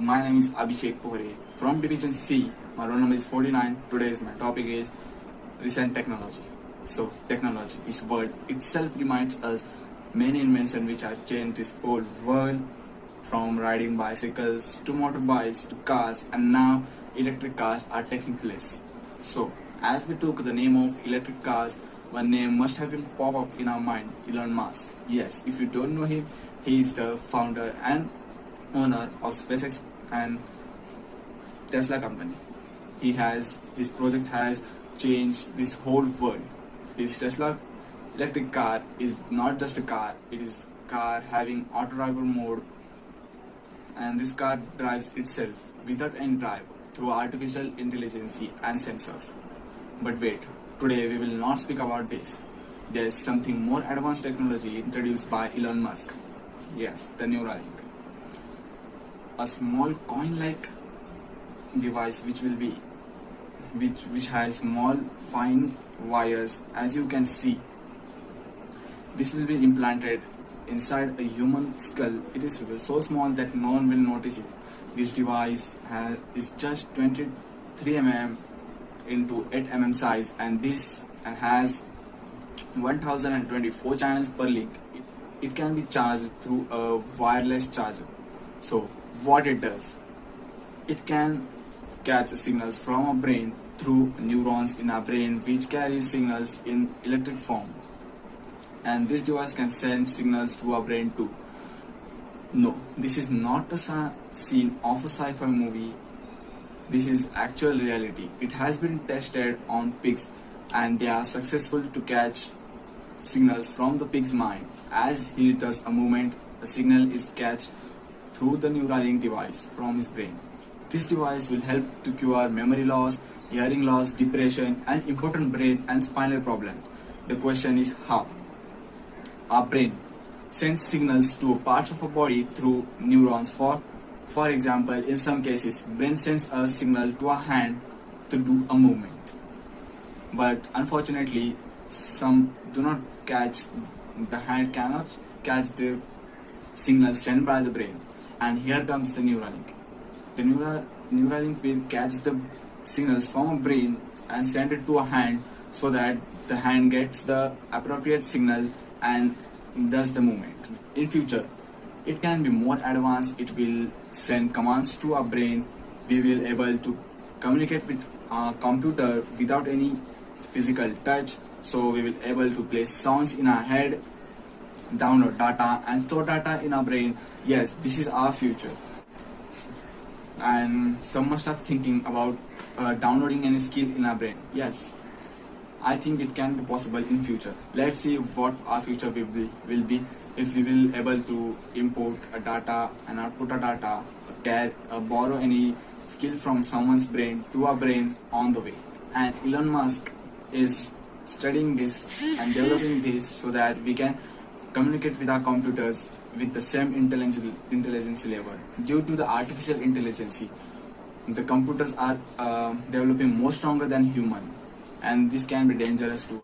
My name is Abhishek Pohre from Division C. My roll number is 49. Today's my topic is recent technology. So, technology, this word itself reminds us many inventions which have changed this whole world, from riding bicycles to motorbikes to cars, and now electric cars are taking place. So, as we took the name of electric cars, one name must have been pop up in our mind: Elon Musk. Yes, if you don't know him, he is the founder and owner of SpaceX and Tesla company. His project has changed this whole world. His Tesla electric car is not just a car; it is a car having auto driver mode, and this car drives itself without any driver through artificial intelligence and sensors. But wait, today we will not speak about this. There is something more advanced technology introduced by Elon Musk. Yes, the Neuralink. A small coin-like device which has small fine wires, as you can see. This will be implanted inside a human skull. It is so small that no one will notice it. This device is just 23 mm into 8 mm size, and has 1024 channels per link. It can be charged through a wireless charger. So what it does, it can catch signals from our brain through neurons in our brain, which carry signals in electric form, and this device can send signals to our brain too. No, this is not a scene of a sci-fi movie. This is actual reality. It has been tested on pigs, and they are successful to catch signals from the pig's mind. As he does a movement, a signal is catched through the Neuralink device from his brain. This device will help to cure memory loss, hearing loss, depression, and important brain and spinal problems. The question is how? Our brain sends signals to parts of our body through neurons. For example, in some cases, brain sends a signal to our hand to do a movement. But unfortunately, some do not catch. The hand cannot catch the signal sent by the brain. And here comes the Neuralink. The Neuralink will catch the signals from a brain and send it to a hand, so that the hand gets the appropriate signal and does the movement. In future, it can be more advanced. It will send commands to our brain. We will able to communicate with our computer without any physical touch. So we will able to play songs in our head, download data and store data in our brain. Yes, this is our future. And some must have thinking about downloading any skill in our brain. Yes, I think it can be possible in future. Let's see what our future will be if we will able to import a data and output a data, borrow any skill from someone's brain to our brains on the way. And Elon Musk is studying this and developing this so that we can communicate with our computers with the same intelligence level. Due to the artificial intelligence, the computers are developing more stronger than human, and this can be dangerous too.